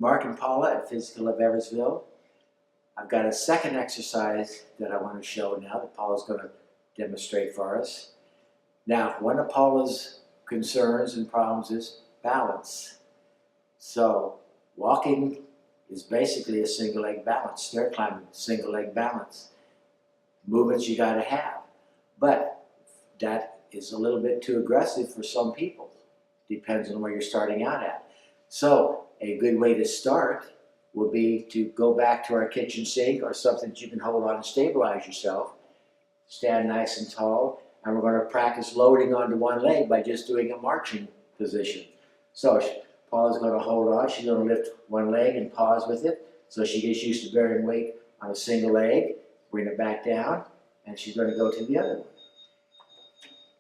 Mark and Paula at Physical of Eversville. I've got a second exercise that I want to show now that Paula's going to demonstrate for us. Now, one of Paula's concerns and problems is balance. So, walking is basically a single leg balance. Stair climbing, single leg balance. Movements you got to have. But that is a little bit too aggressive for some people. Depends on where you're starting out at. So, a good way to start would be to go back to our kitchen sink or something that you can hold on and stabilize yourself. Stand nice and tall, and we're going to practice loading onto one leg by just doing a marching position. So Paula's going to hold on. She's going to lift one leg and pause with it. So she gets used to bearing weight on a single leg. Bring it back down, and she's going to go to the other one.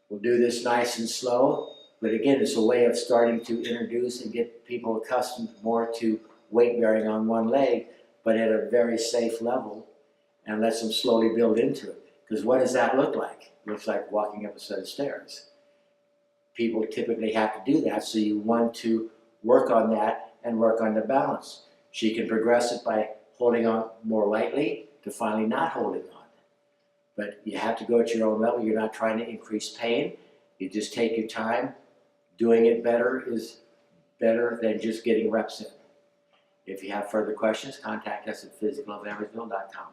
We'll do this nice and slow, but again, it's a way of starting to introduce and get people accustomed more to weight bearing on one leg, but at a very safe level, and lets them slowly build into it. Because what does that look like? It looks like walking up a set of stairs. People typically have to do that, so you want to work on that and work on the balance. She can progress it by holding on more lightly to finally not holding on. But you have to go at your own level. You're not trying to increase pain. You just take your time. Doing it better is better than just getting reps in. If you have further questions, contact us at physicaloveversville.com.